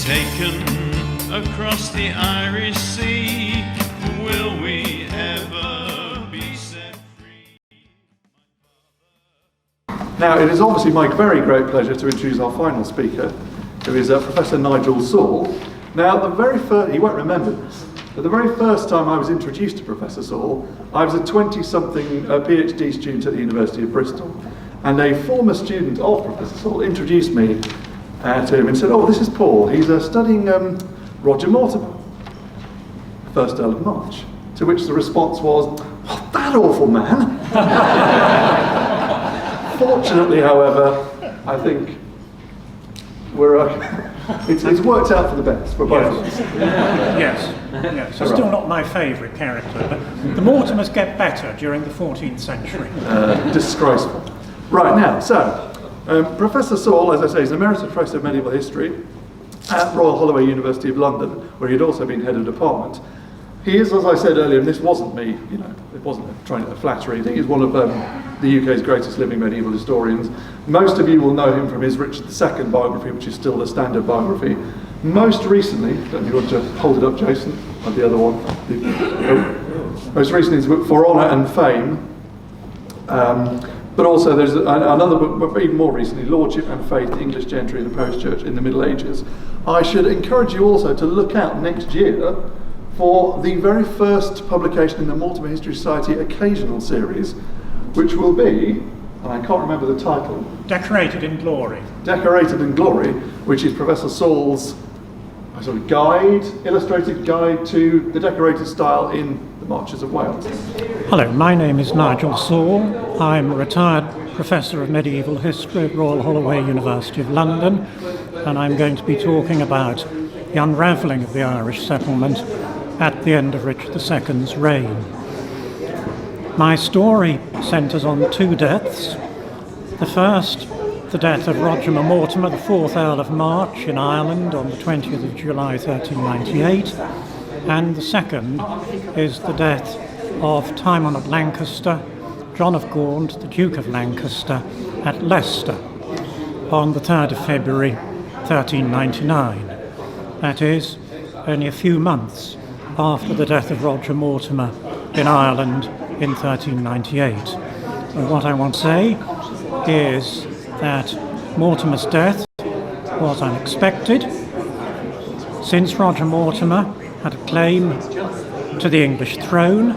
taken across the Irish Sea. Will we ever be set free? Now, it is obviously my very great pleasure to introduce our final speaker, who is Professor Nigel Saul. Now, he won't remember this, but the very first time I was introduced to Professor Saul, I was a 20-something PhD student at the University of Bristol, and a former student of Professor Saul introduced me to him and said, "Oh, this is Paul. He's studying Roger Mortimer, first Earl of March." To which the response was, "Oh, that awful man." Fortunately, however, I think it's worked out for the best for both of us. Yes. It's still not my favourite character, but the Mortimers get better during the 14th century. Disgraceful. Right, now, so, Professor Saul, as I say, is an emeritus professor of medieval history at Royal Holloway University of London, where he'd also been head of department. He is, as I said earlier, and this wasn't me, it wasn't trying to flatter anything, he's one of the UK's greatest living medieval historians. Most of you will know him from his Richard II biography, which is still the standard biography. Most recently, don't you want to hold it up, Jason, or the other one? Most recently, his book For Honour and Fame. But also there's another book, but even more recently, Lordship and Faith, the English Gentry and the Parish Church in the Middle Ages. I should encourage you also to look out next year for the very first publication in the Mortimer History Society occasional series, which will be, and I can't remember the title. Decorated in Glory. Decorated in Glory, which is Professor Saul's sort of illustrated guide to the decorated style in the Marches of Wales. Hello, my name is Nigel Saul. I'm a retired Professor of Medieval History at Royal Holloway University of London, and I'm going to be talking about the unravelling of the Irish settlement at the end of Richard II's reign. My story centres on two deaths. The first, the death of Roger Mortimer, the 4th Earl of March in Ireland on the 20th of July 1398, and the second is the death of Timon of Lancaster, John of Gaunt, the Duke of Lancaster, at Leicester on the 3rd of February 1399. That is, only a few months after the death of Roger Mortimer in Ireland in 1398. And what I want to say is that Mortimer's death was unexpected, since Roger Mortimer had a claim to the English throne.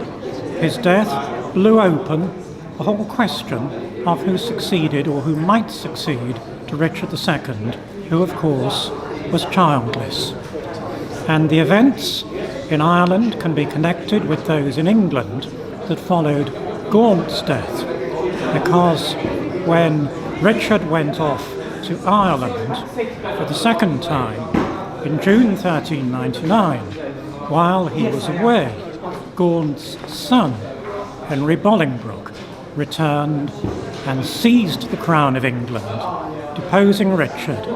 His death blew open the whole question of who succeeded or who might succeed to Richard II, who of course was childless. And the events in Ireland can be connected with those in England that followed Gaunt's death, because when Richard went off to Ireland for the second time in June 1399, while he was away, Gaunt's son, Henry Bolingbroke, returned and seized the crown of England, deposing Richard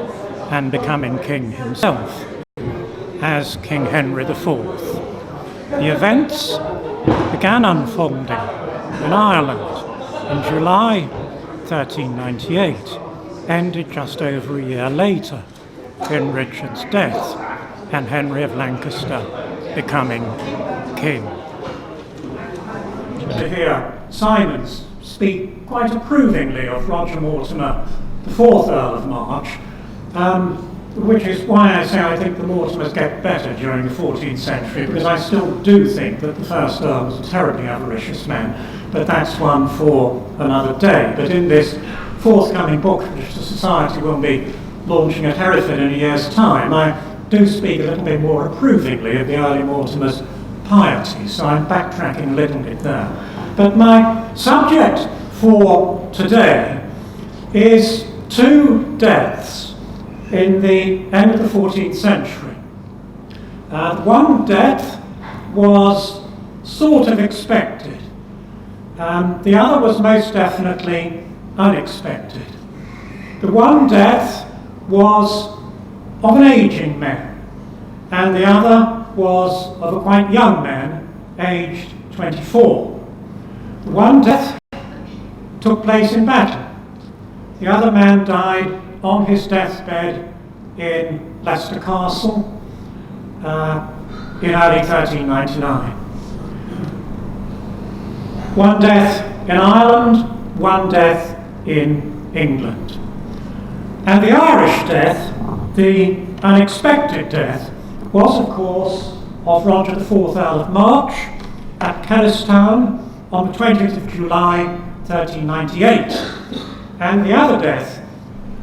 and becoming king himself as King Henry IV. The events began unfolding in Ireland in July 1398, ended just over a year later in Richard's death and Henry of Lancaster becoming king. To hear Simon speak quite approvingly of Roger Mortimer, the 4th Earl of March, which is why I say I think the Mortimers get better during the 14th century, because I still do think that the first Earl was a terribly avaricious man, but that's one for another day. But in this forthcoming book, which the Society will be launching at Hereford in a year's time, I do speak a little bit more approvingly of the early Mortimers' piety, so I'm backtracking a little bit there. But my subject for today is two deaths in the end of the 14th century. One death was sort of expected. The other was most definitely unexpected. The one death was of an aging man, and the other was of a quite young man, aged 24. The one death took place in battle. The other man died on his deathbed in Leicester Castle in early 1399. One death in Ireland, one death in England. And the Irish death, the unexpected death, was of course of Roger IV, Earl of March at Kells on the 20th of July 1398. And the other death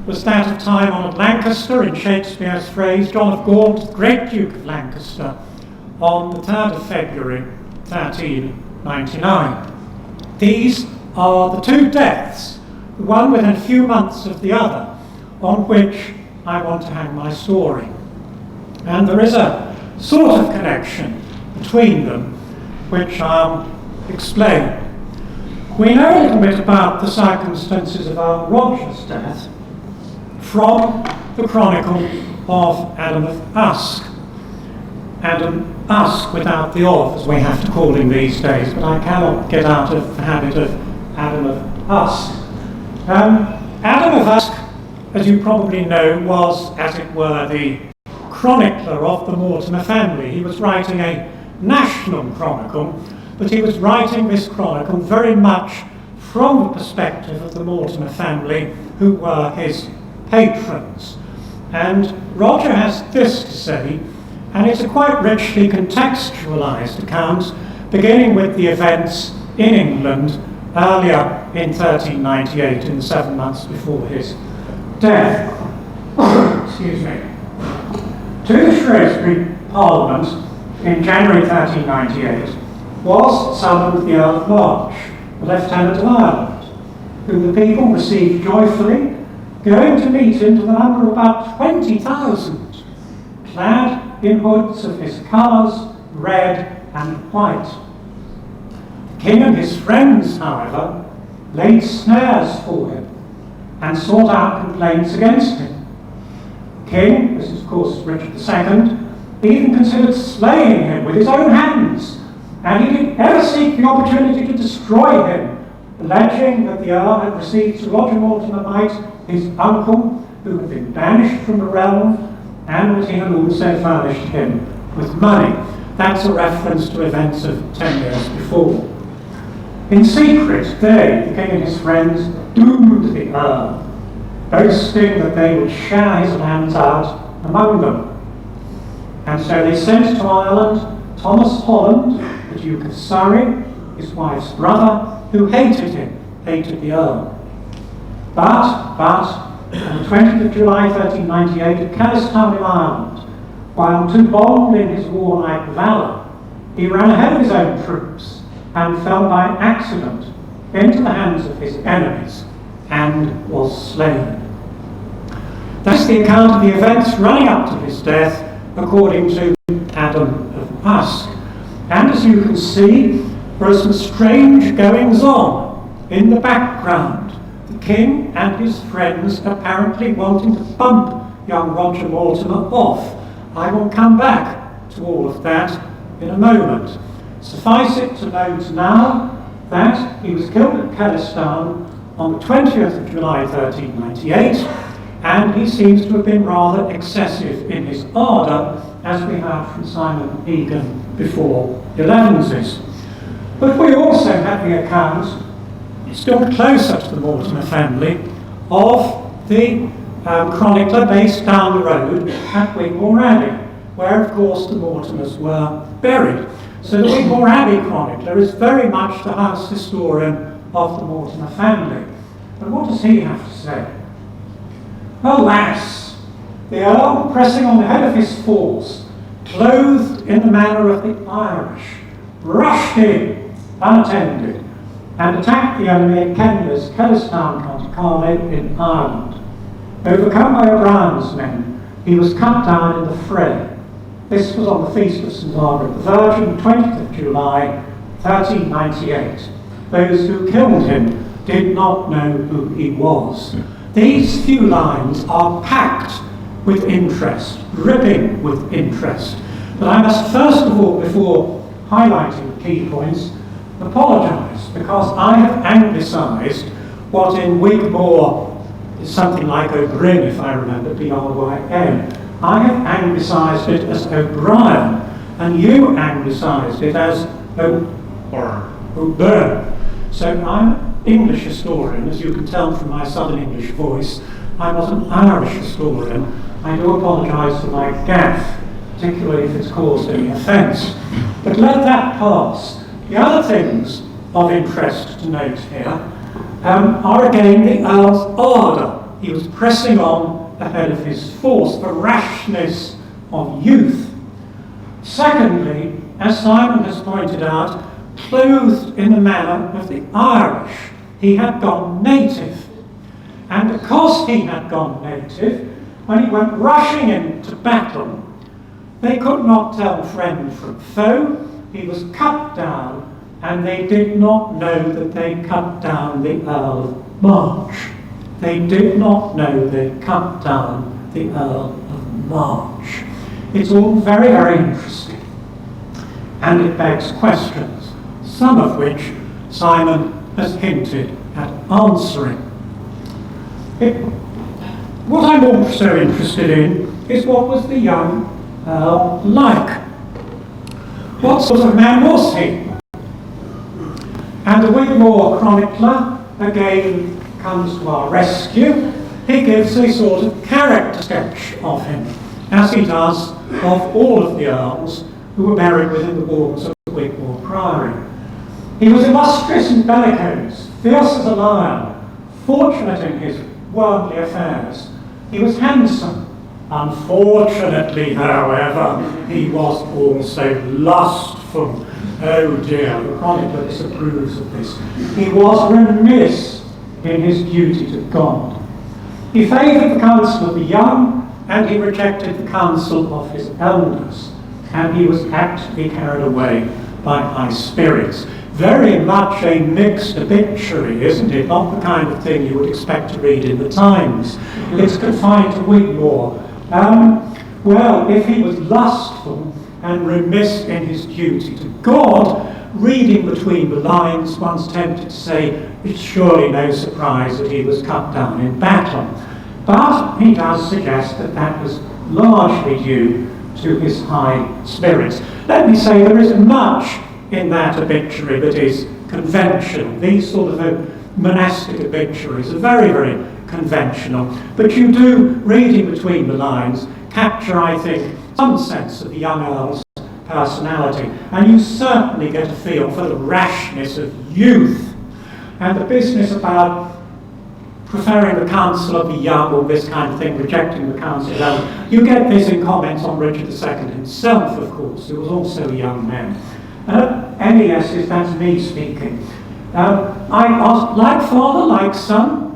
was that of time-honoured Lancaster, in Shakespeare's phrase, John of Gaunt, great Duke of Lancaster, on the 3rd of February 1399. These are the two deaths, the one within a few months of the other, on which I want to hang my story. And there is a sort of connection between them, which I'll explain. We know a little bit about the circumstances of Earl Roger's death from the Chronicle of Adam of Usk. Adam Usk without the of, as we have to call him these days, but I cannot get out of the habit of Adam of Usk. Adam of Usk, as you probably know, was, as it were, the chronicler of the Mortimer family. He was writing a national chronicle, but he was writing this chronicle very much from the perspective of the Mortimer family, who were his patrons. And Roger has this to say, and it's a quite richly contextualised account, beginning with the events in England earlier in 1398, in the 7 months before his death. Excuse me. To the Shrewsbury Parliament in January 1398 was summoned the Earl of March, the Lieutenant of Ireland, whom the people received joyfully, going to meet him to the number of about 20,000, clad in hoods of his colours, red and white. The king and his friends, however, laid snares for him and sought out complaints against him. The king, this is of course Richard II, even considered slaying him with his own hands, and he did ever seek the opportunity to destroy him, alleging that the Earl had received Sir Roger Mortimer Knight, his uncle, who had been banished from the realm, and that he had also furnished him with money. That's a reference to events of 10 years before. In secret, they, the king and his friends, doomed the Earl, boasting that they would share his lands out among them. And so they sent to Ireland Thomas Holland, the Duke of Surrey, his wife's brother, who hated him, hated the Earl. But, on the 20th of July 1398 at Kells in Ireland, while too bold in his warlike valour, he ran ahead of his own troops and fell by accident into the hands of his enemies and was slain. That's the account of the events running up to his death, according to Adam of Usk. And as you can see, there are some strange goings on in the background. The king and his friends apparently wanting to bump young Roger Mortimer off. I will come back to all of that in a moment. Suffice it to note now that he was killed at Kells on the 20th of July 1398, and he seems to have been rather excessive in his ardour, as we have from Simon Egan before the Elevenses. But we also have the account, still closer to the Mortimer family, of the chronicler based down the road at Wigmore Abbey, where of course the Mortimers were buried. So the Wigmore Abbey chronicler is very much the house historian of the Mortimer family. But what does he have to say? Alas, the Earl, pressing on the head of his force, clothed in the manner of the Irish, rushed in unattended and attacked the enemy at Kells, County Carlow in Ireland. Overcome by O'Brien's men, he was cut down in the fray. This was on the feast of St. Margaret the Virgin, 20th of July, 1398. Those who killed him did not know who he was. These few lines are packed with interest, dripping with interest. But I must first of all, before highlighting the key points, apologise, because I have anglicised what in Wigmore is something like O'Brien, if I remember, B-R-Y-N. I have anglicised it as O'Brien, and you anglicised it as O'Byrne. So I'm an English historian, as you can tell from my Southern English voice. I'm not an Irish historian. I do apologise for my gaffe, particularly if it's caused any offence. But let that pass. The other things of interest to note here are again the Earl's ardour. He was pressing on ahead of his force, the rashness of youth. Secondly, as Simon has pointed out, clothed in the manner of the Irish. He had gone native. And because he had gone native, when he went rushing into battle, they could not tell friend from foe. He was cut down, and they did not know that they cut down the Earl of March. They did not know they cut down the Earl of March. It's all very, very interesting. And it begs questions, some of which Simon has hinted at answering. What I'm also interested in is what was the young Earl like? What sort of man was he? And the Wigmore chronicler again comes to our rescue. He gives a sort of character sketch of him, as he does of all of the earls who were buried within the walls of Wigmore Priory. He was illustrious and bellicose, fierce as a lion, fortunate in his worldly affairs. He was handsome. Unfortunately, however, he was also lustful. Oh dear, the chronicler disapproves of this. He was remiss in his duty to God. He favoured the counsel of the young, and he rejected the counsel of his elders, and he was apt to be carried away by high spirits. Very much a mixed obituary, isn't it? Not the kind of thing you would expect to read in the Times. It's confined to Wigmore. Well, if he was lustful and remiss in his duty to God, reading between the lines, one's tempted to say it's surely no surprise that he was cut down in battle. But he does suggest that that was largely due to his high spirits. Let me say there isn't much in that obituary that is conventional. These sort of monastic obituaries are very, very conventional. But you do, reading between the lines, capture, I think, some sense of the young Earl's personality. And you certainly get a feel for the rashness of youth and the business about preferring the counsel of the young, or this kind of thing, rejecting the counsel of the elders. You get this in comments on Richard II himself, of course, who was also a young man. NES, that's me speaking. I asked, like father, like son,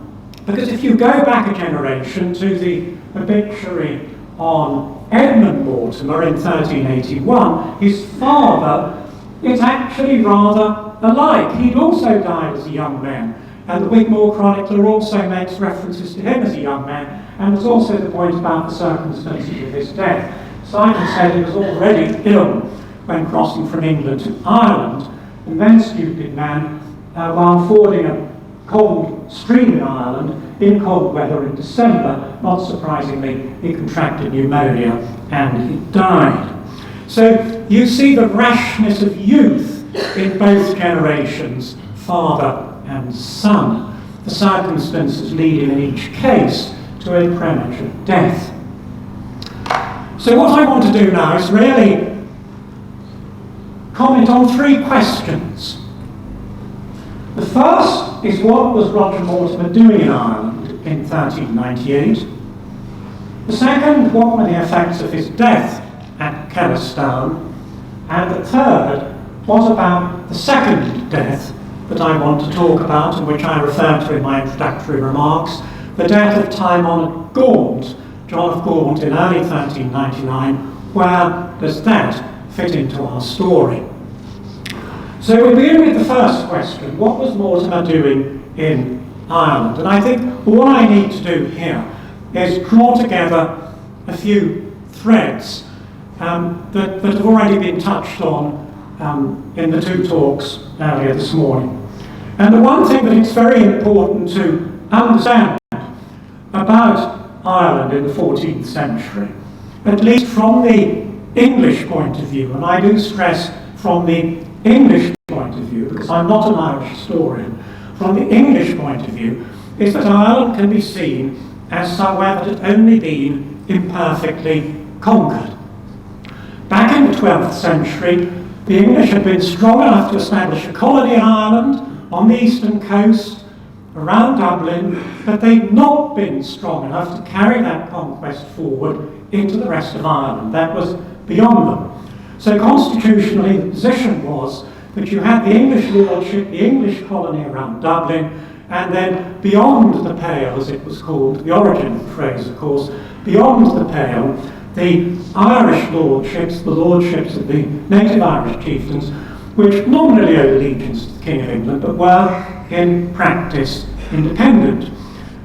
because if you go back a generation to the obituary on Edmund Mortimer in 1381, his father is actually rather alike. He'd also died as a young man, and the Wigmore chronicler also makes references to him as a young man, and there's also the point about the circumstances of his death. Simon said he was already ill when crossing from England to Ireland, and then stupid man, while fording a cold stream in Ireland in cold weather in December, not surprisingly, he contracted pneumonia and he died. So you see the rashness of youth in both generations, father and son, the circumstances leading in each case to a premature death. So what I want to do now is really comment on three questions. The first is, what was Roger Mortimer doing in Ireland in 1398? The second, what were the effects of his death at Kells? And the third, what about the second death that I want to talk about, and which I refer to in my introductory remarks, the death of time-honoured Gaunt, John of Gaunt in early 1399. Where does that fit into our story? So we begin with the first question: what was Mortimer doing in Ireland? And I think all I need to do here is draw together a few threads that have already been touched on in the two talks earlier this morning. And the one thing that it's very important to understand about Ireland in the 14th century, at least from the English point of view, and I do stress from the English point of view, because I'm not an Irish historian, from the English point of view, is that Ireland can be seen as somewhere that had only been imperfectly conquered. Back in the 12th century, the English had been strong enough to establish a colony in Ireland on the eastern coast, around Dublin, but they'd not been strong enough to carry that conquest forward into the rest of Ireland. That was beyond them. So constitutionally, the position was that you had the English lordship, the English colony around Dublin, and then beyond the Pale, as it was called, the origin of the phrase, of course, beyond the Pale, the Irish lordships, the lordships of the native Irish chieftains, which nominally owed allegiance to the King of England, but were, in practice, independent.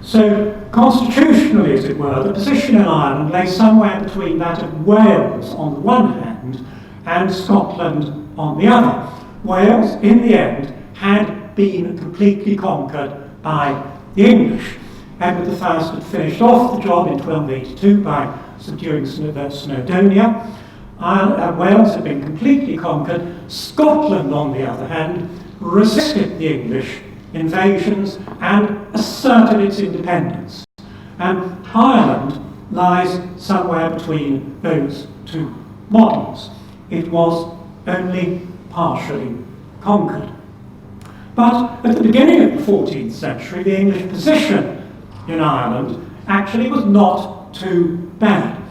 So, constitutionally, as it were, the position in Ireland lay somewhere between that of Wales on the one hand and Scotland on the other. Wales, in the end, had been completely conquered by the English. Edward I had finished off the job in 1282 by subduing Snowdonia. Wales had been completely conquered. Scotland, on the other hand, resisted the English invasions and asserted its independence. And Ireland lies somewhere between those two models. It was only partially conquered. But at the beginning of the 14th century, the English position in Ireland actually was not too bad.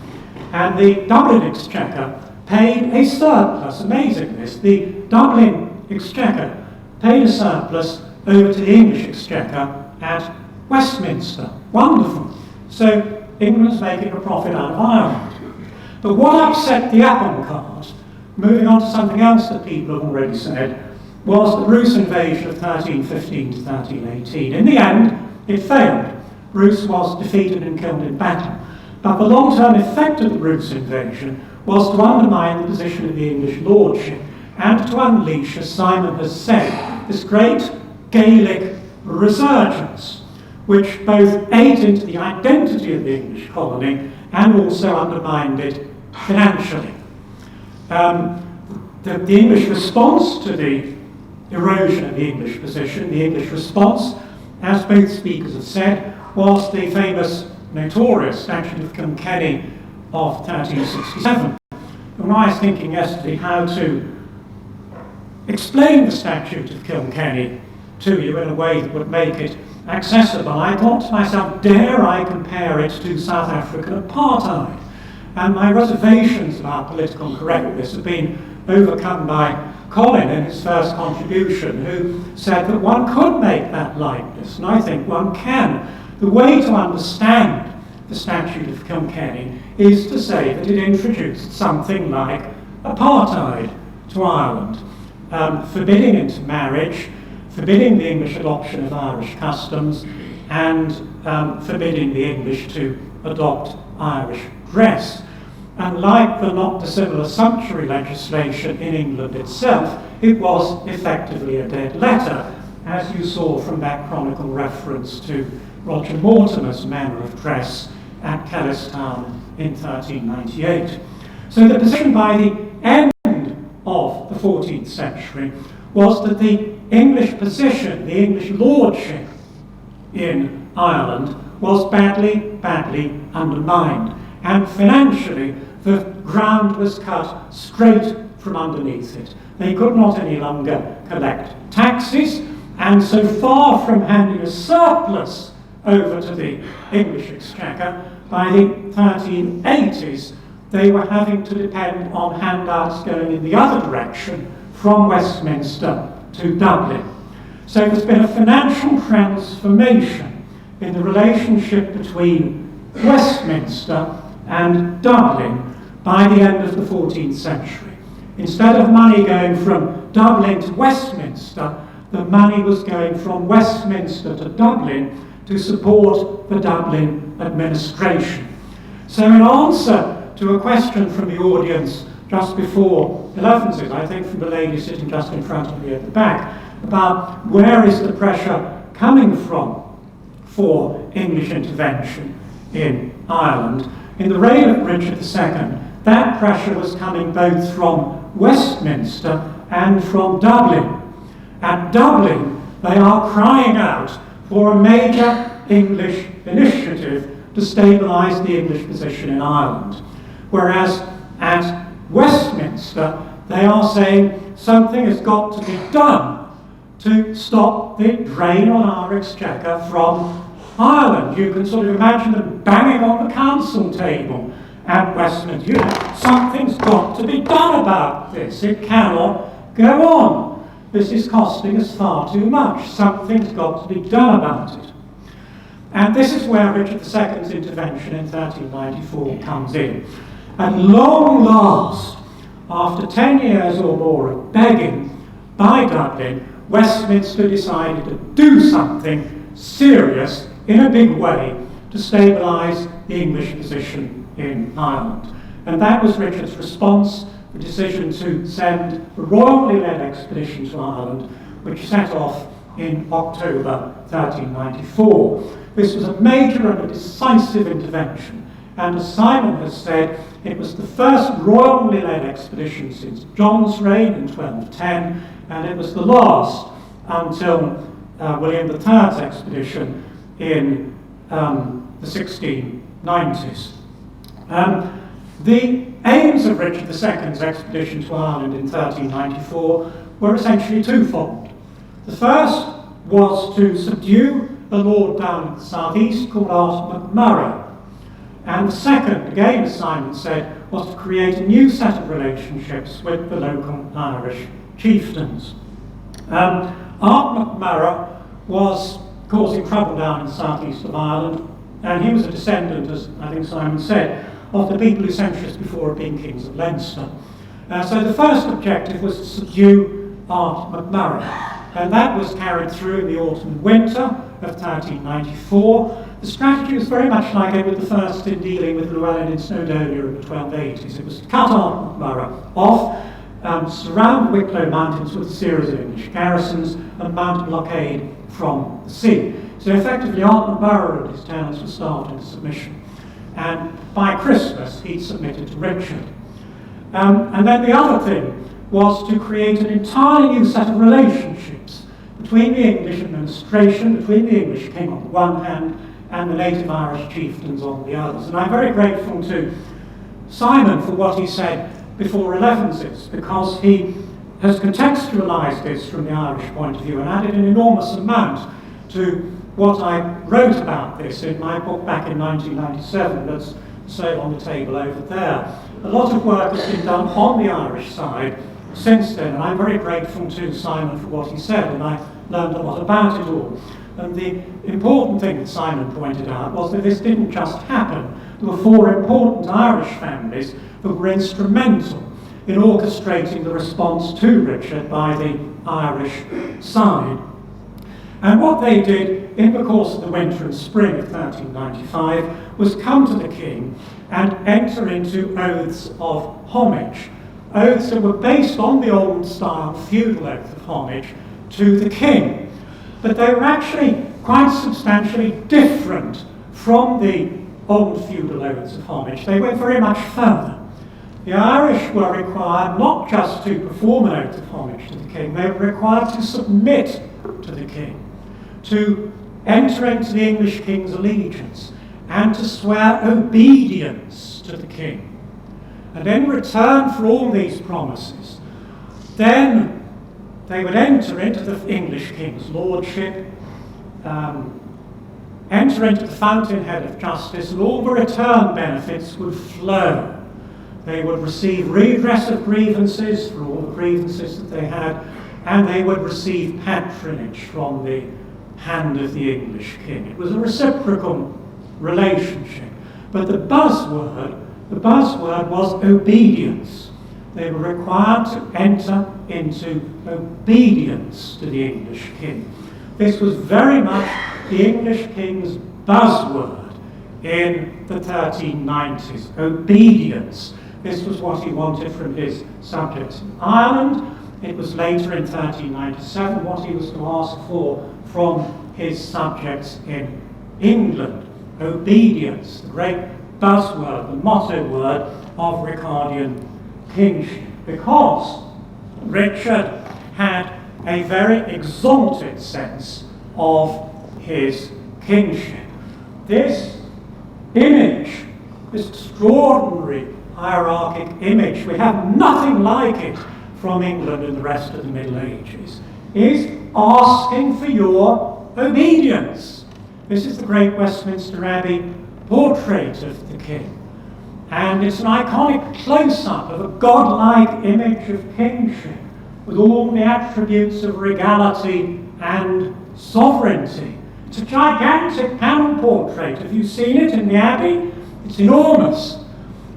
And the Dublin Exchequer paid a surplus. Amazing this. The Dublin Exchequer paid a surplus over to the English Exchequer at Westminster. Wonderful. So England's making a profit out of Ireland. But what upset the apple cart, moving on to something else that people have already said, was the Bruce invasion of 1315 to 1318. In the end, it failed. Bruce was defeated and killed in battle. But the long-term effect of the Bruce invasion was to undermine the position of the English lordship and to unleash, as Simon has said, this great Gaelic resurgence, which both ate into the identity of the English colony and also undermined it financially. The English response to the erosion of the English position, the English response, as both speakers have said, was the famous, notorious Statute of Kilkenny of 1367. And when I was thinking yesterday how to explain the Statute of Kilkenny to you in a way that would make it accessible, I thought to myself, dare I compare it to South African apartheid? And my reservations about political correctness have been overcome by Colin in his first contribution, who said that one could make that likeness, and I think one can. The way to understand the Statute of Kilkenny is to say that it introduced something like apartheid to Ireland, forbidding intermarriage, forbidding the English adoption of Irish customs, and forbidding the English to adopt Irish dress. And like the not dissimilar sumptuary legislation in England itself, it was effectively a dead letter, as you saw from that chronicle reference to Roger Mortimer's manner of dress at Kells in 1398. So the position by the end of the 14th century was that the English position, the English lordship in Ireland, was badly undermined. And financially, the ground was cut straight from underneath it. They could not any longer collect taxes, and so far from handing a surplus over to the English Exchequer, by the 1380s, they were having to depend on handouts going in the other direction from Westminster to Dublin. So there's been a financial transformation in the relationship between Westminster and Dublin by the end of the 14th century. Instead of money going from Dublin to Westminster, the money was going from Westminster to Dublin to support the Dublin administration. So in answer to a question from the audience just before 11's, I think from the lady sitting just in front of me at the back, about where is the pressure coming from for English intervention in Ireland. In the reign of Richard II, that pressure was coming both from Westminster and from Dublin. At Dublin, they are crying out for a major English initiative to stabilise the English position in Ireland. Whereas at Westminster, they are saying something has got to be done to stop the drain on our exchequer from Ireland. You can sort of imagine them banging on the council table at Westminster. Something's got to be done about this. It cannot go on. This is costing us far too much. Something's got to be done about it. And this is where Richard II's intervention in 1394 comes in. At long last, after 10 years or more of begging by Dublin, Westminster decided to do something serious in a big way to stabilise the English position in Ireland. And that was Richard's response, the decision to send a royally led expedition to Ireland, which set off in October 1394. This was a major and a decisive intervention, and as Simon has said, it was the first royally led expedition since John's reign in 1210, and it was the last until William III's expedition in the 1690s. The aims of Richard II's expedition to Ireland in 1394 were essentially twofold. The first was to subdue a lord down in the southeast called Art MacMurrough. And the second, again as Simon said, was to create a new set of relationships with the local Irish chieftains. Art MacMurrough was causing trouble down in the southeast of Ireland, and he was a descendant, as I think Simon said, of the people who centuries before had been kings of Leinster. So the first objective was to subdue Art MacMurrough, and that was carried through in the autumn and winter of 1394. The strategy was very much like Edward I in dealing with Llewellyn in Snowdonia in the 1280s. It was to cut Art MacMurrough off, surround the Wicklow Mountains with a series of English garrisons, and mount a blockade from the sea. So effectively, Art MacMurrough and his tenants were starved into submission. And by Christmas, he'd submitted to Richard. And then the other thing was to create an entirely new set of relationships between the English administration, between the English king on the one hand, and the native Irish chieftains on the others. And I'm very grateful to Simon for what he said before Elevenses, because he has contextualised this from the Irish point of view and added an enormous amount to what I wrote about this in my book back in 1997 that's sale on the table over there. A lot of work has been done on the Irish side since then, and I'm very grateful to Simon for what he said, and I learned a lot about it all. And the important thing that Simon pointed out was that this didn't just happen. There were 4 important Irish families that were instrumental in orchestrating the response to Richard by the Irish side. And what they did in the course of the winter and spring of 1395 was come to the king and enter into oaths of homage. Oaths that were based on the old style feudal oath of homage to the king. But they were actually quite substantially different from the old feudal oaths of homage. They went very much further. The Irish were required not just to perform an oath of homage to the king, they were required to submit to the king, to enter into the English king's allegiance, and to swear obedience to the king. And in return for all these promises, then they would enter into the English king's lordship, enter into the fountainhead of justice, and all the return benefits would flow. They would receive redress of grievances for all the grievances that they had, and they would receive patronage from the hand of the English king. It was a reciprocal relationship. But the buzzword was obedience. They were required to enter into obedience to the English king. This was very much the English king's buzzword in the 1390s, obedience. This was what he wanted from his subjects in Ireland. It was later in 1397 what he was to ask for from his subjects in England, obedience, the great buzzword, the motto word of Ricardian kingship, because Richard had a very exalted sense of his kingship. This image, this extraordinary hierarchic image, we have nothing like it from England in the rest of the Middle Ages, is asking for your obedience. This is the great Westminster Abbey portrait of the king. And it's an iconic close-up of a godlike image of kingship with all the attributes of regality and sovereignty. It's a gigantic panel portrait. Have you seen it in the Abbey? It's enormous.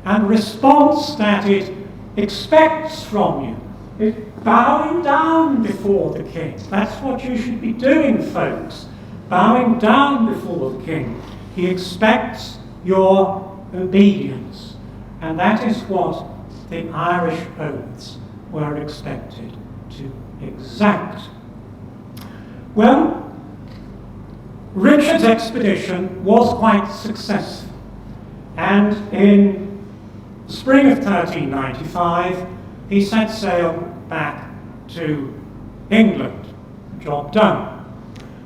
And the response that it expects from you is bowing down before the king. That's what you should be doing, folks. Bowing down before the king. He expects your obedience. And that is what the Irish oaths were expected to exact. Well, Richard's expedition was quite successful. And in the spring of 1395, he set sail back to England. Job done.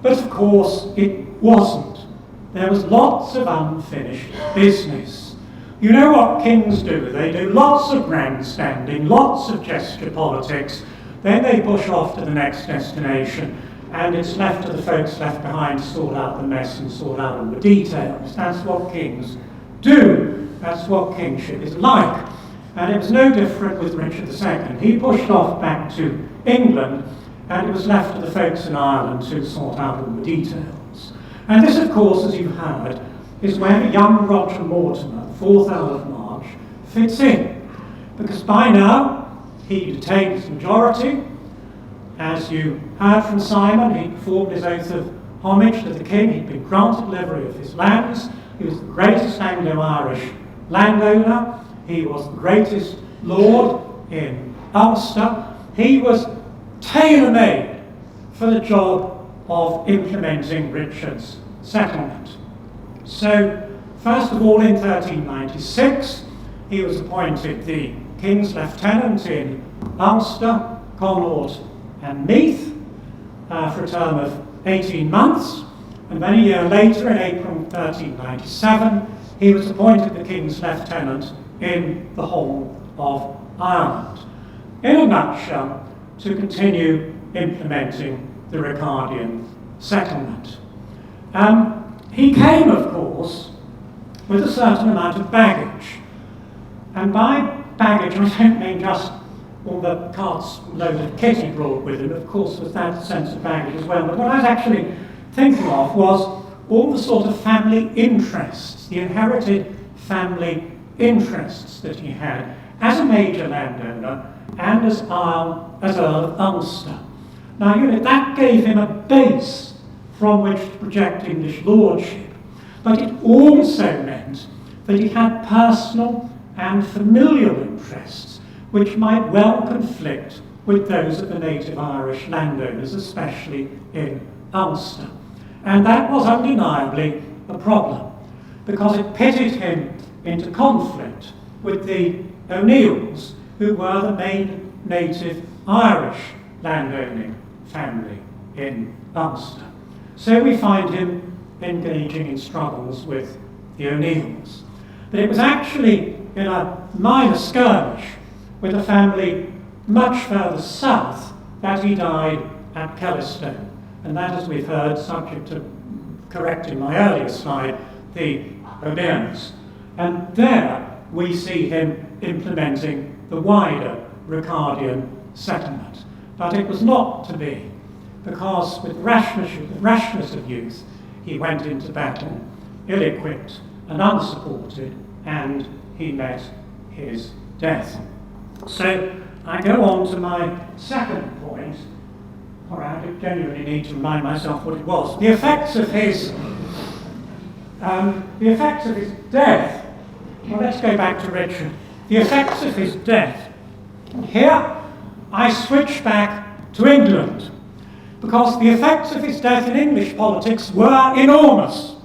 But of course, it wasn't. There was lots of unfinished business. You know what kings do? They do lots of grandstanding, lots of gesture politics, then they push off to the next destination, and it's left to the folks left behind to sort out the mess and sort out all the details. That's what kings do. That's what kingship is like. And it was no different with Richard II. He pushed off back to England, and it was left to the folks in Ireland to sort out all the details. And this, of course, as you've heard, is where the young Roger Mortimer, 4th Earl of March, fits in. Because by now, he attained his majority. As you heard from Simon, he performed his oath of homage to the king. He'd been granted livery of his lands. He was the greatest Anglo-Irish landowner. He was the greatest lord in Ulster. He was tailor-made for the job of implementing Richard's settlement. So, first of all, in 1396, he was appointed the King's Lieutenant in Ulster, Connaught and Meath for a term of 18 months. And then a year later, in April 1397, he was appointed the King's Lieutenant in the whole of Ireland. In a nutshell, to continue implementing the Ricardian settlement. He came, of course, with a certain amount of baggage. And by baggage, I don't mean just all the cart's load of kit he brought with him, of course, with that sense of baggage as well. But what I was actually thinking of was all the sort of family interests, the inherited family interests that he had as a major landowner and as Earl of Ulster. Now, that gave him a base from which to project English lordship, but it also meant that he had personal and familial interests which might well conflict with those of the native Irish landowners, especially in Ulster. And that was undeniably a problem, because it pitted him into conflict with the O'Neills, who were the main native Irish landowning family in Ulster. So we find him engaging in struggles with the O'Neills. But it was actually in a minor skirmish with a family much further south that he died at Kellistone. And that, as we've heard, subject to correcting my earlier slide, the O'Neills. And there we see him implementing the wider Ricardian settlement. But it was not to be, because with rashness of youth, he went into battle ill-equipped and unsupported, and he met his death. So I go on to my second point, or I genuinely need to remind myself what it was. The effects of his death. Well, let's go back to Richard. The effects of his death. Here, I switch back to England, because the effects of his death in English politics were enormous.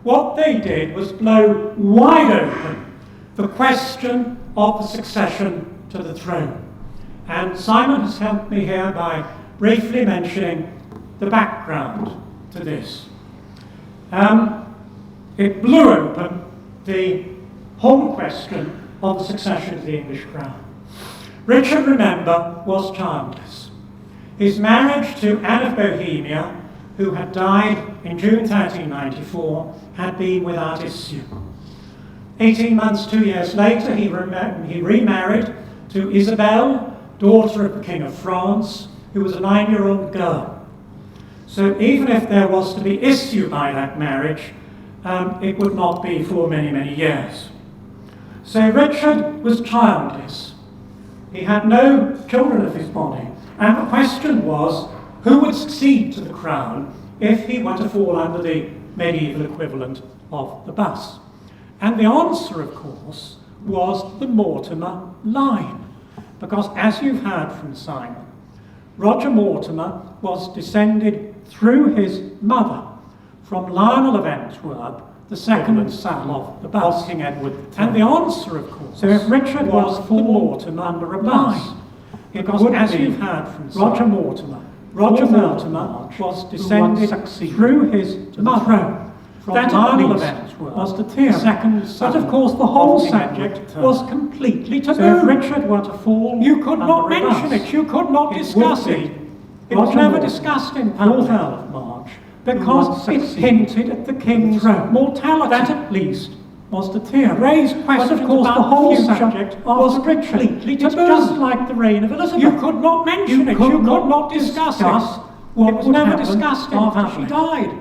what they did was blow wide open the question of the succession to the throne. And Simon has helped me here by briefly mentioning the background to this. It blew open the whole question of the succession to the English crown. Richard, remember, was childless. His marriage to Anne of Bohemia, who had died in June 1394, had been without issue. 18 months, 2 years later, he remarried to Isabel, daughter of the King of France, who was a 9-year-old girl. So even if there was to be issue by that marriage, it would not be for many, many years. So Richard was childless. He had no children of his body. And the question was, who would succeed to the crown if he were to fall under the medieval equivalent of the bus? And the answer, of course, was the Mortimer line. Because as you've heard from Simon, Roger Mortimer was descended through his mother from Lionel of Antwerp, the second son of the bus, King Edward. And the answer, of course, so if Richard was the Mortimer under a line, because as you've heard from Roger Mortimer was descended through his mother. That Lionel of Antwerp was the second son. But of course the whole subject was completely taboo. So if Richard were to fall, you could not mention it, you could not discuss it. It was never discussed in public, of March, because it hinted at the king's mortality. That at least was the theory. Raised questions, but of course the whole subject was completely taboo. It's just like the reign of Elizabeth. You could not mention it, you could not discuss it. It was never discussed after she died.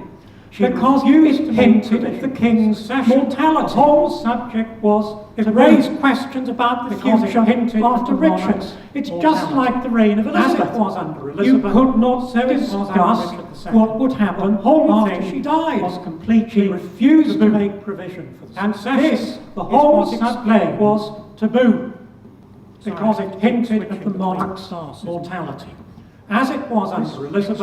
Because it hinted at the king's mortality. The whole subject was, it raised questions about the future after Richard. It's just like the reign of Elizabeth. As it was under Elizabeth, you could not discuss what would happen after she died. Was completely refused to make provision for the succession. The whole subject was taboo, because it hinted at the monarch's mortality. As it was under Elizabeth,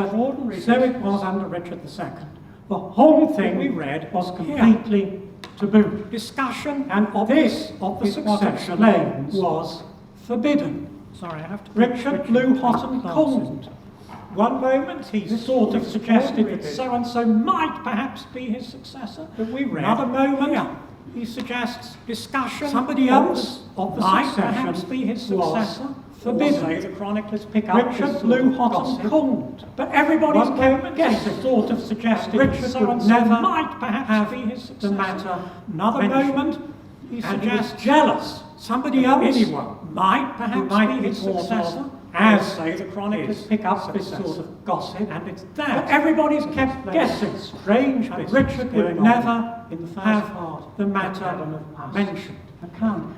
so it was under Richard II. The whole thing we read was completely taboo. Discussion and of the succession was forbidden. Sorry, I have to. Richard blew hot and cold. One moment he sort of suggested that so and so might perhaps be his successor. But we read. Another moment he suggests discussion. Somebody else of the might perhaps be his successor. Forbidden. Say the chroniclers pick up. Richard blew hot and cold. But everybody's guessing. Sort of suggested Richard would never might perhaps be his successor. The matter. Another moment he suggests jealous. Somebody else, anyone, might perhaps be his successor. As say the chroniclers pick up this sort of gossip, and it's that. But everybody's kept guessing. Strange business. Richard would never have the matter mentioned.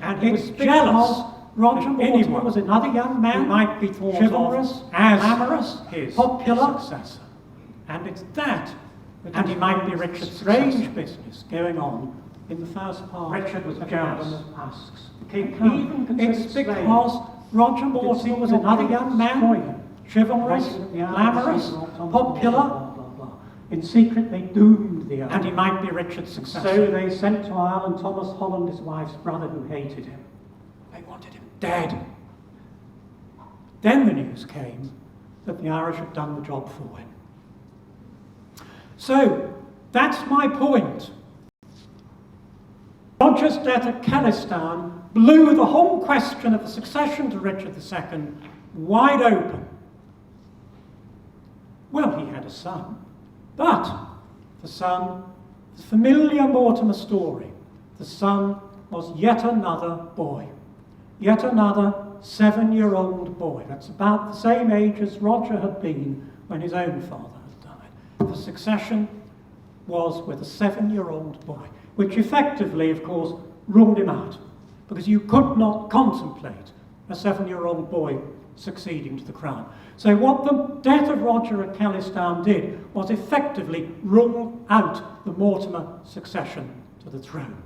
And it's jealous. Roger Mortimer was another young man who might be thought chivalrous, amorous, popular successor. And it's that. And he might be Richard's strange business going on in the first part. Richard was jealous. It's because Roger Mortimer was another young man, chivalrous, amorous, popular. In secret they doomed the earl. And he might be Richard's successor. So they sent to Ireland Thomas Holland, his wife's brother, who hated him. They wanted him dead. Then the news came that the Irish had done the job for him. So, that's my point. Roger's death at Kellistown blew the whole question of the succession to Richard II wide open. Well, he had a son, but the son, the familiar Mortimer story, the son was yet another boy. Yet another 7-year-old boy. That's about the same age as Roger had been when his own father had died. The succession was with a 7-year-old boy, which effectively, of course, ruled him out, because you could not contemplate a 7-year-old boy succeeding to the crown. So what the death of Roger at Kellistown did was effectively rule out the Mortimer succession to the throne.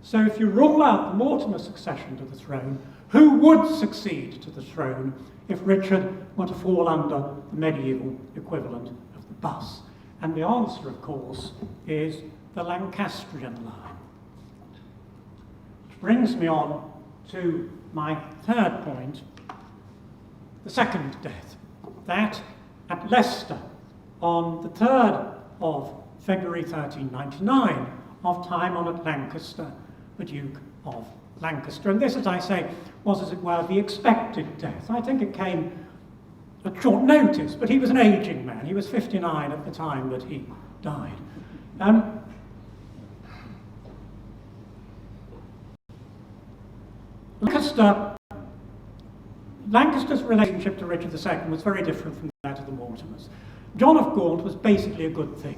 So if you rule out the Mortimer succession to the throne, who would succeed to the throne if Richard were to fall under the medieval equivalent of the bus? And the answer, of course, is the Lancastrian line. Which brings me on to my third point, the second death, that at Leicester on the 3rd of February 1399 of time-honoured Lancaster, the Duke of Lancaster. And this, as I say, was, as it were, the expected death. I think it came at short notice, but he was an ageing man. He was 59 at the time that he died. Lancaster's relationship to Richard II was very different from that of the Mortimers. John of Gaunt was basically a good thing.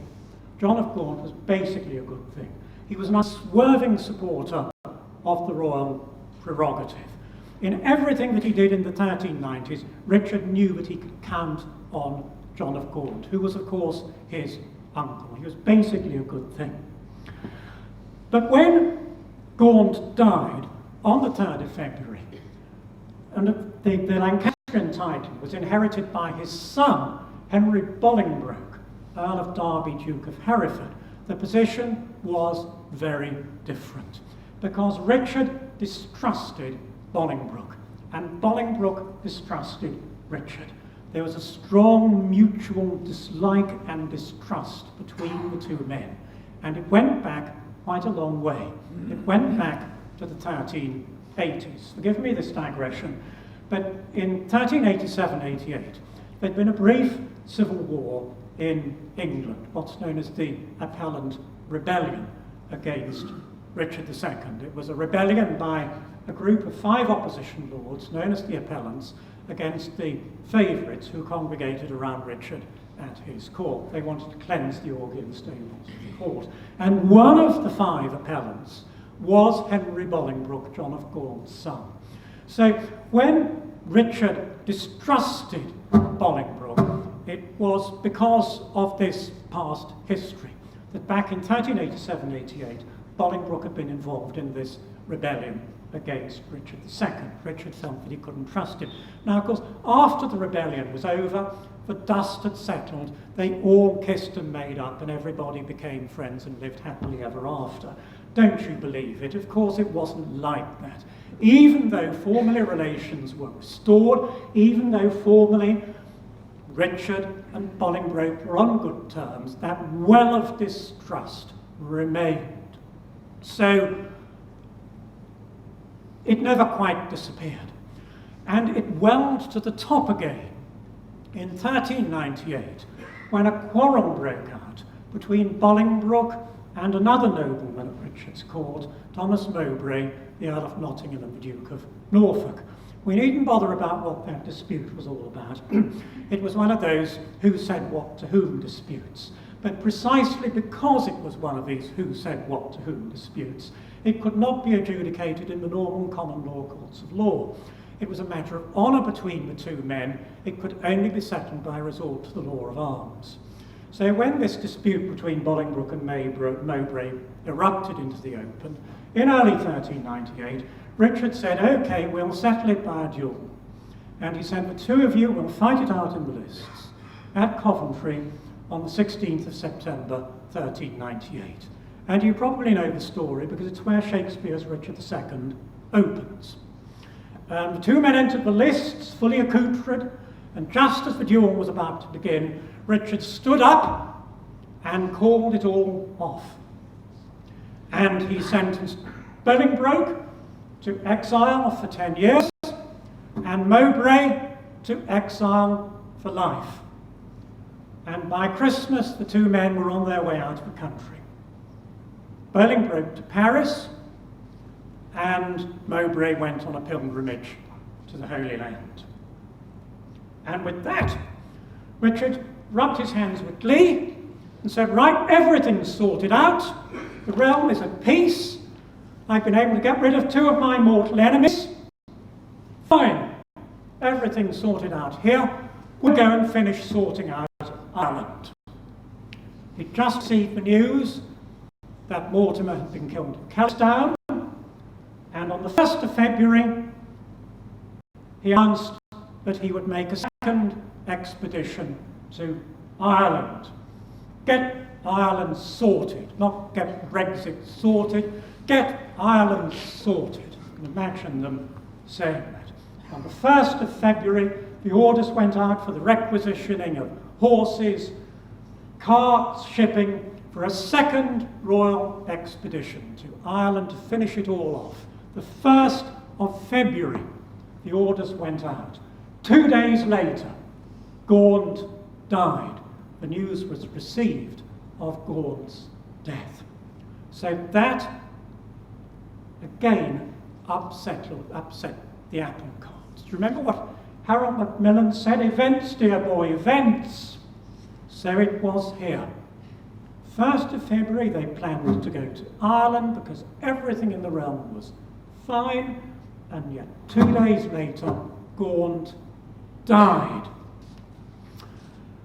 John of Gaunt was basically a good thing. He was an unswerving supporter of the royal prerogative. In everything that he did in the 1390s, Richard knew that he could count on John of Gaunt, who was, of course, his uncle. He was basically a good thing. But when Gaunt died on the 3rd of February, and the Lancastrian title was inherited by his son, Henry Bolingbroke, Earl of Derby, Duke of Hereford, the position was very different, because Richard distrusted Bolingbroke, and Bolingbroke distrusted Richard. There was a strong mutual dislike and distrust between the two men, and it went back quite a long way. It went back to the 1380s. Forgive me this digression, but in 1387-88, there'd been a brief civil war in England, what's known as the Appellant Rebellion against Richard II. It was a rebellion by a group of 5 opposition lords, known as the Appellants, against the favourites who congregated around Richard at his court. They wanted to cleanse the Augean stables of the court. And one of the 5 appellants was Henry Bolingbroke, John of Gaunt's son. So when Richard distrusted Bolingbroke, it was because of this past history, that back in 1387-88, Bolingbroke had been involved in this rebellion against Richard II. Richard felt that he couldn't trust him. Now, of course, after the rebellion was over, the dust had settled, they all kissed and made up, and everybody became friends and lived happily ever after. Don't you believe it? Of course, it wasn't like that. Even though formally relations were restored, even though formally Richard and Bolingbroke were on good terms, that well of distrust remained. So it never quite disappeared. And it welled to the top again in 1398, when a quarrel broke out between Bolingbroke and another nobleman at Richard's court, Thomas Mowbray, the Earl of Nottingham and the Duke of Norfolk. We needn't bother about what that dispute was all about. It was one of those who said what to whom disputes. But precisely because it was one of these who said what to whom disputes, it could not be adjudicated in the normal common law courts of law. It was a matter of honour between the two men. It could only be settled by resort to the law of arms. So when this dispute between Bolingbroke and Mowbray erupted into the open, in early 1398, Richard said, OK, we'll settle it by a duel. And he said, the two of you will fight it out in the lists at Coventry on the 16th of September 1398. And you probably know the story because it's where Shakespeare's Richard II opens. The two men entered the lists, fully accoutred, and just as the duel was about to begin, Richard stood up and called it all off. And he sentenced Bolingbroke to exile for 10 years and Mowbray to exile for life. And by Christmas, the two men were on their way out of the country. Bolingbroke to Paris, and Mowbray went on a pilgrimage to the Holy Land. And with that, Richard rubbed his hands with glee and said, right, everything's sorted out. The realm is at peace. I've been able to get rid of 2 of my mortal enemies. Fine, everything's sorted out here. We'll go and finish sorting out Ireland. He just received the news that Mortimer had been killed at Kells, and on the 1st of February, he announced that he would make a second expedition to Ireland. Get Ireland sorted, not get Brexit sorted, get Ireland sorted. You can imagine them saying that. On the 1st of February, the orders went out for the requisitioning of horses, carts, shipping, for a second royal expedition to Ireland to finish it all off. The 1st of February, the orders went out. 2 days later, Gaunt died. The news was received of Gaunt's death. So that, again, upset the apple cart. Do you remember what Harold Macmillan said? Events, dear boy, events. So it was here. 1st of February, they planned to go to Ireland because everything in the realm was fine, and yet 2 days later, Gaunt died.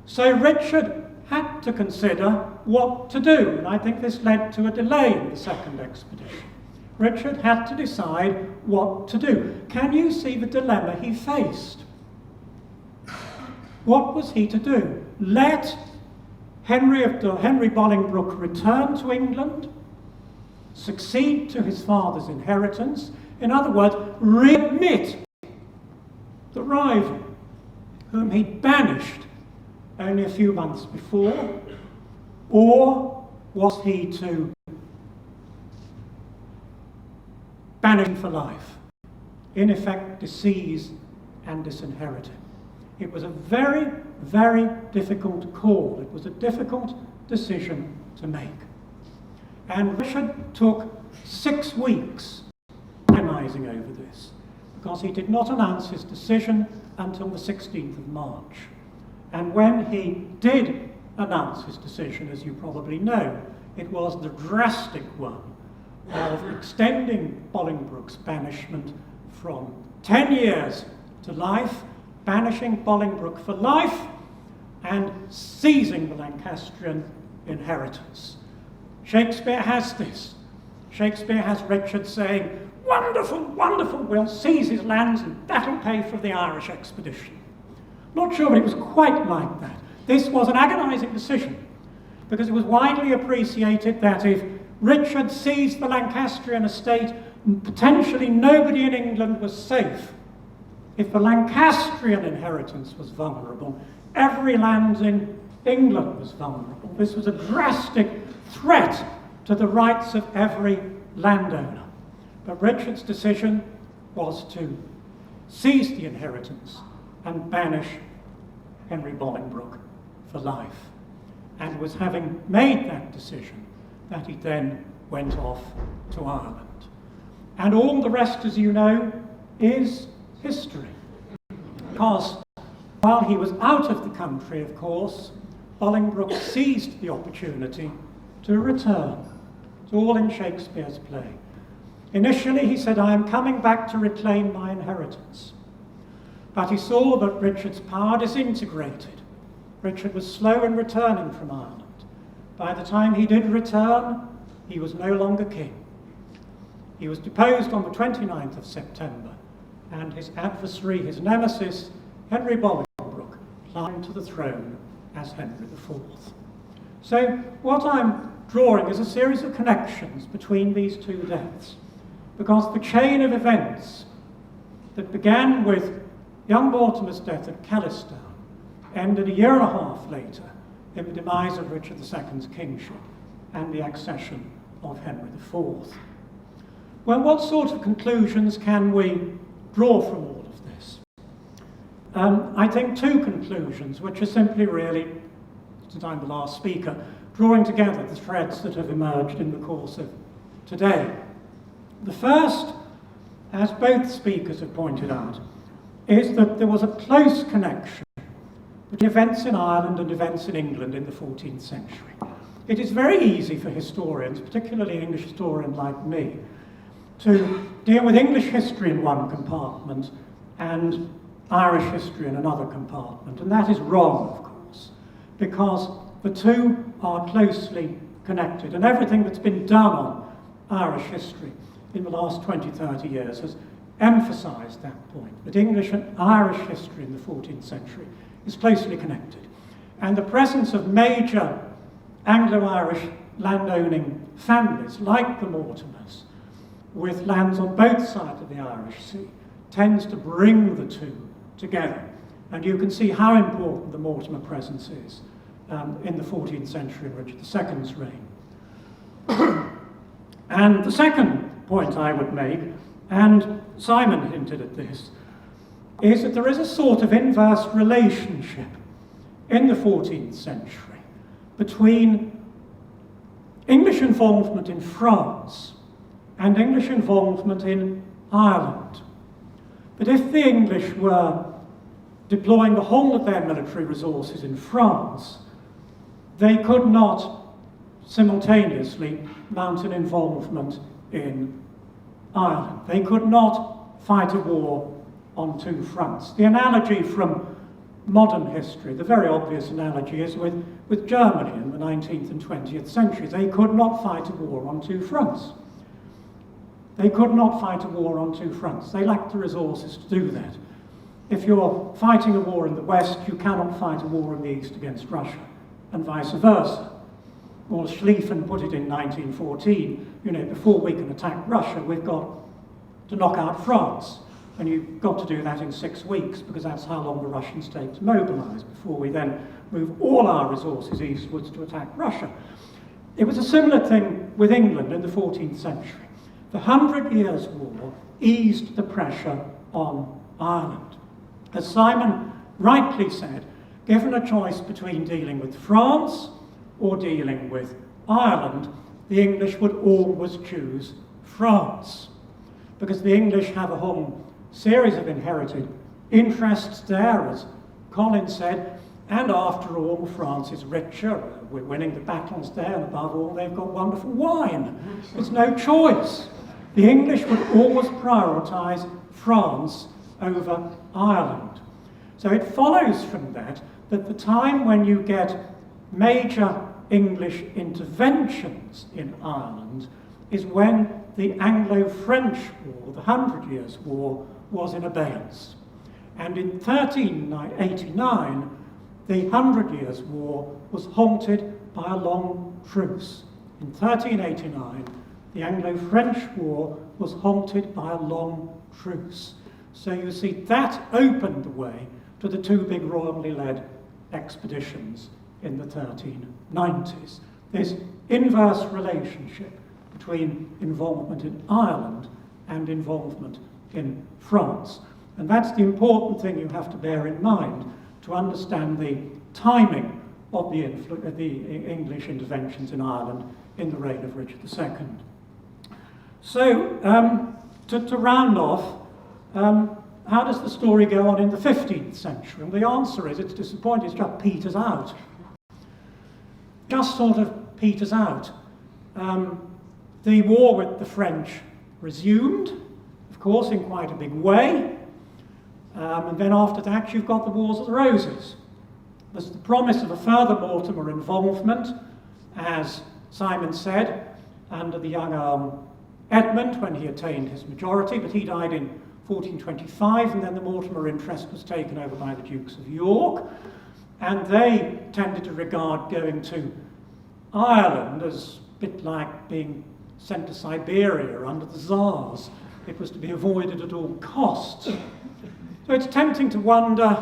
So Richard had to consider what to do, and I think this led to a delay in the second expedition. Richard had to decide what to do. Can you see the dilemma he faced? What was he to do? Let Henry Bolingbroke return to England, succeed to his father's inheritance, in other words, readmit the rival whom he'd banished only a few months before, or was he to banish him for life, in effect disseize and disinherit him? It was a very, very difficult call. It was a difficult decision to make. And Richard took 6 weeks agonizing over this, because he did not announce his decision until the 16th of March. And when he did announce his decision, as you probably know, it was the drastic one of extending Bolingbroke's banishment from 10 years to life, banishing Bolingbroke for life, and seizing the Lancastrian inheritance. Shakespeare has this. Shakespeare has Richard saying, "Wonderful, wonderful, we'll seize his lands and that'll pay for the Irish expedition." Not sure, but it was quite like that. This was an agonizing decision, because it was widely appreciated that if Richard seized the Lancastrian estate, potentially nobody in England was safe. If the Lancastrian inheritance was vulnerable, every land in England was vulnerable. This was a drastic threat to the rights of every landowner. But Richard's decision was to seize the inheritance and banish Henry Bolingbroke for life. And was having made that decision that he then went off to Ireland. And all the rest, as you know, is history. Because while he was out of the country, of course, Bolingbroke seized the opportunity to return. It's all in Shakespeare's play. Initially, he said, "I am coming back to reclaim my inheritance." But he saw that Richard's power disintegrated. Richard was slow in returning from Ireland. By the time he did return, he was no longer king. He was deposed on the 29th of September, and his adversary, his nemesis, Henry Bolingbroke, climbed to the throne as Henry IV. So what I'm drawing is a series of connections between these two deaths, because the chain of events that began with young Mortimer's death at Kells ended a year and a half later in the demise of Richard II's kingship and the accession of Henry IV. Well, what sort of conclusions can we draw from all of this? I think 2 conclusions, which are simply really, since I'm the last speaker, drawing together the threads that have emerged in the course of today. The first, as both speakers have pointed out, is that there was a close connection between events in Ireland and events in England in the 14th century. It is very easy for historians, particularly an English historian like me, to deal with English history in one compartment and Irish history in another compartment, and that is wrong, of course, because the two are closely connected, and everything that's been done on Irish history in the last 20-30 years has emphasised that point, that English and Irish history in the 14th century is closely connected. And the presence of major Anglo-Irish landowning families like the Mortimers, with lands on both sides of the Irish Sea, tends to bring the two together. And you can see how important the Mortimer presence is in the 14th century in Richard II's reign. And the second point I would make, and Simon hinted at this, is that there is a sort of inverse relationship in the 14th century between English involvement in France and English involvement in Ireland. But if the English were deploying the whole of their military resources in France, they could not simultaneously mount an involvement in Ireland. They could not fight a war on two fronts. The analogy from modern history, the very obvious analogy, is with Germany in the 19th and 20th centuries. They could not fight a war on two fronts. They could not fight a war on two fronts. They lacked the resources to do that. If you're fighting a war in the West, you cannot fight a war in the East against Russia, and vice versa. Or Schlieffen put it in 1914, before we can attack Russia, we've got to knock out France. And you've got to do that in 6 weeks, because that's how long the Russians take to mobilize before we then move all our resources eastwards to attack Russia. It was a similar thing with England in the 14th century. The 100 Years' War eased the pressure on Ireland. As Simon rightly said, given a choice between dealing with France or dealing with Ireland, the English would always choose France, because the English have a whole series of inherited interests there, as Colin said, and after all, France is richer, we're winning the battles there, and above all, they've got wonderful wine. There's no choice. The English would always prioritise France over Ireland. So it follows from that the time when you get major English interventions in Ireland is when the Anglo-French War, the 100 Years' War, was in abeyance. And in 1389, the 100 Years' War was halted by a long truce. In 1389, the Anglo-French War was halted by a long truce. So you see, that opened the way to the two big royally led expeditions in the 1390s. This inverse relationship between involvement in Ireland and involvement in France. And that's the important thing you have to bear in mind to understand the timing of the English interventions in Ireland in the reign of Richard II. So, to round off, how does the story go on in the 15th century? And the answer is, it's disappointing, it just peters out. Just sort of peters out. The war with the French resumed, of course, in quite a big way. And then after that, you've got the Wars of the Roses. There's the promise of a further Mortimer involvement, as Simon said, under the young Earl Edmund when he attained his majority, but he died in 1425, and then the Mortimer interest was taken over by the Dukes of York, and they tended to regard going to Ireland as a bit like being sent to Siberia under the Tsars. It was to be avoided at all costs. So it's tempting to wonder,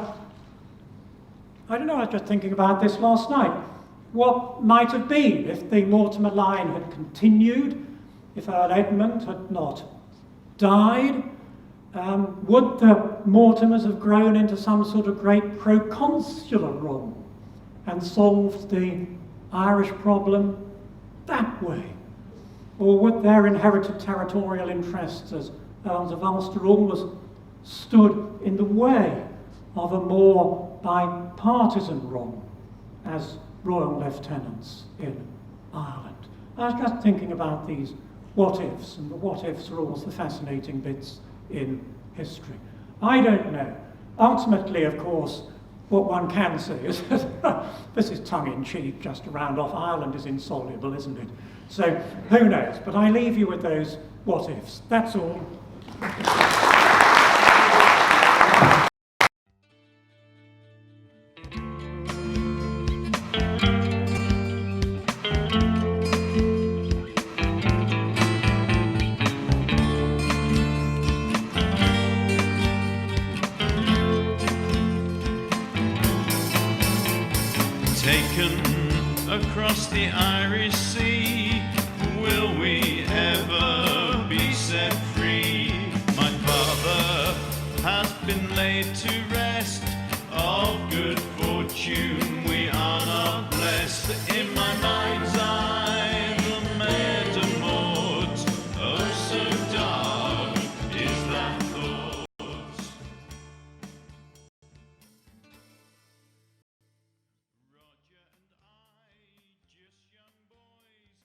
I don't know, I was just thinking about this last night, what might have been if the Mortimer line had continued, if Earl Edmund had not died. Would the Mortimers have grown into some sort of great proconsular role and solved the Irish problem that way? Or would their inherited territorial interests as Earls of Ulster always stood in the way of a more bipartisan role as royal lieutenants in Ireland? I was just thinking about these what-ifs, and the what-ifs are always the fascinating bits in history. I don't know. Ultimately, of course, what one can say is that this is tongue-in-cheek, just to round off. Ireland is insoluble, isn't it? So, who knows? But I leave you with those what-ifs. That's all. across the Irish Sea. Will we ever be set free? My father has been laid to